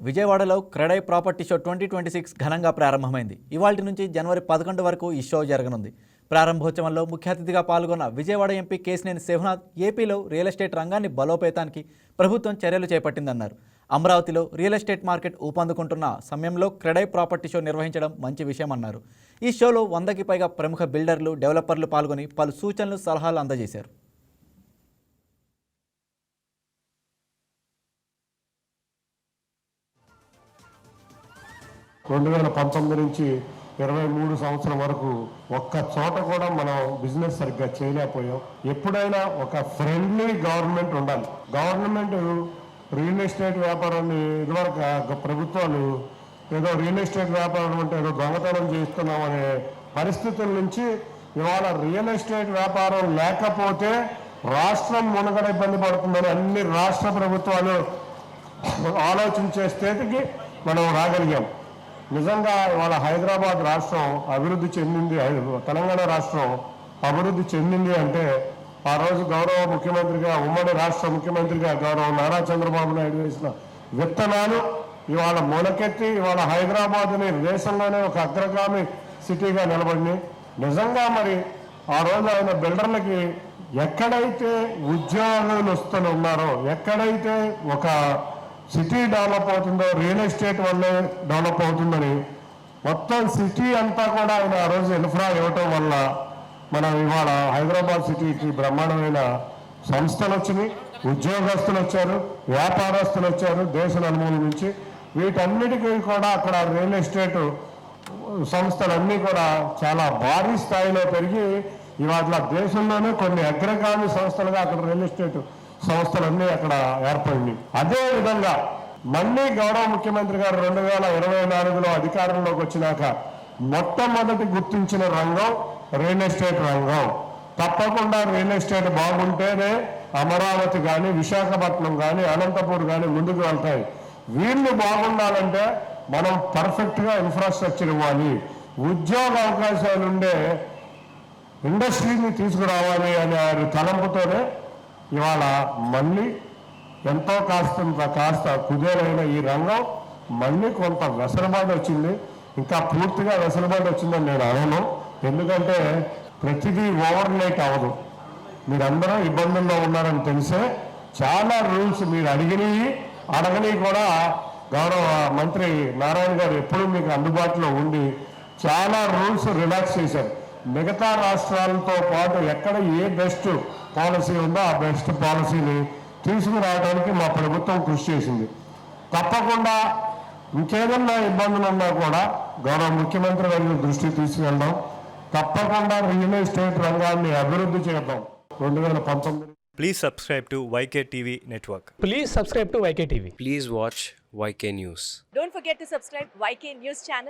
విజయవాడలో CREDAI property show 2026 ఘనంగా ప్రారంభమైంది. ఇవాల్టి నుంచి జనవరి 11 వరకు ఈ షో జరగనుంది. ప్రారంభోత్సవంలో ముఖ్య అతిథిగా పాల్గొన్న విజయవాడ ఎంపీ కేశినేని శివనాథ్ ఏపీలో రియల్ ఎస్టేట్ రంగాన్ని బలోపేతానికి ప్రభుత్వం చర్యలు చేపట్టిందన్నారు. అమరావతిలో రియల్ ఎస్టేట్ మార్కెట్ ఊపందుకుంటున్న సమయంలో క్రెడై ప్రాపర్టీ షో నిర్వహించడం మంచి విషయమన్నారు. ఈ షోలో 100కి పైగా ప్రముఖ బిల్డర్లు, డెవలపర్లు పాల్గొని పలు సూచనలు, సలహాలు అందజేశారు. 2019 నుంచి 23 సంవత్సరం వరకు ఒక్క చోట కూడా మనం బిజినెస్ సరిగ్గా చేయలేకపోయాం. ఎప్పుడైనా ఒక ఫ్రెండ్లీ గవర్నమెంట్ ఉండాలి. గవర్నమెంట్ రియల్ ఎస్టేట్ వ్యాపారాన్ని ఇదివరకు ప్రభుత్వాలు ఏదో రియల్ ఎస్టేట్ వ్యాపారం అంటే ఏదో దొంగతనం చేస్తున్నాం అనే పరిస్థితుల నుంచి ఇవాళ రియల్ ఎస్టేట్ వ్యాపారం లేకపోతే రాష్ట్రం మునగడ ఇబ్బంది పడుతుందని అన్ని రాష్ట్ర ప్రభుత్వాలు ఆలోచించే స్థితికి మనం రాగలిగాం. నిజంగా ఇవాళ హైదరాబాద్ రాష్ట్రం అభివృద్ధి చెందింది, తెలంగాణ రాష్ట్రం అభివృద్ధి చెందింది అంటే ఆ రోజు గౌరవ ముఖ్యమంత్రిగా, ఉమ్మడి రాష్ట్ర ముఖ్యమంత్రిగా గౌరవ నారా చంద్రబాబు నాయుడు వేసిన విత్తనాలు ఇవాళ మొలకెత్తి ఇవాళ హైదరాబాద్ని దేశంలోనే ఒక అగ్రగామి సిటీగా నిలబడింది. నిజంగా మరి ఆ రోజు ఆయన బిల్డర్లకి ఎక్కడైతే ఉద్యోగులు వస్తున్నారో, ఎక్కడైతే ఒక సిటీ డెవలప్ అవుతుందో రియల్ ఎస్టేట్ వల్లే డెవలప్ అవుతుందని మొత్తం సిటీ అంతా కూడా ఆయన ఆ రోజు ఇన్ఫ్రా ఇవ్వటం వల్ల మనం ఇవాళ హైదరాబాద్ సిటీకి బ్రహ్మాండమైన సంస్థలు వచ్చినాయి, ఉద్యోగస్తులు వచ్చారు, వ్యాపారస్తులు వచ్చారు దేశ నలుమూల నుంచి. వీటన్నిటికీ కూడా అక్కడ రియల్ ఎస్టేట్ సంస్థలన్నీ కూడా చాలా భారీ స్థాయిలో పెరిగి ఇవాళ దేశంలోనే కొన్ని అగ్రగామి సంస్థలుగా అక్కడ రియల్ ఎస్టేట్ సంస్థలన్నీ అక్కడ ఏర్పడింది. అదే విధంగా మళ్ళీ గౌరవ ముఖ్యమంత్రి గారు 2024లో అధికారంలోకి వచ్చినాక మొట్టమొదటి గుర్తించిన రంగం రియల్ ఎస్టేట్ రంగం. తప్పకుండా రియల్ ఎస్టేట్ బాగుంటేనే అమరావతి కానీ, విశాఖపట్నం కానీ, అనంతపూర్ కానీ ముందుకు వెళ్తాయి. వీళ్ళు బాగుండాలంటే మనం పర్ఫెక్ట్గా ఇన్ఫ్రాస్ట్రక్చర్ ఇవ్వాలి, ఉద్యోగ అవకాశాలు ఉండే ఇండస్ట్రీని తీసుకురావాలి అనే తలంపుతోనే ఇవాళ మళ్ళీ ఎంతో కాస్త కుదేలైన ఈ రంగం మళ్ళీ కొంత వెసులుబాటు వచ్చింది. ఇంకా పూర్తిగా వెసులుబాటు వచ్చిందని నేను అనను. ఎందుకంటే ప్రతిదీ ఓవర్ నైట్ అవ్వదు. మీరందరూ ఇబ్బందుల్లో ఉన్నారని తెలిసే చాలా రూల్స్ మీరు అడగని కూడా గౌరవ మంత్రి నారాయణ గారు ఎప్పుడూ మీకు అందుబాటులో ఉండి చాలా రూల్స్ రిలాక్స్ చేశారు. మిగతా రాష్ట్రాలతో పాటు ఎక్కడ ఏ బెస్ట్ పాలసీ ఉందో ఆ బెస్ట్ పాలసీని తీసుకురావడానికి మా ప్రభుత్వం కృషి చేసింది. తప్పకుండా ఇంకేదన్నా ఇబ్బందులు ఉన్నా కూడా గౌరవ ముఖ్యమంత్రి గారి దృష్టికి తీసుకెళ్దాం. తప్పకుండా రియల్ ఎస్టేట్ రంగాన్ని అభివృద్ధి చేద్దాం. 2019. Please subscribe to YK TV Network. Please subscribe to YK TV. Please watch YK News. Don't forget to subscribe YK News channel.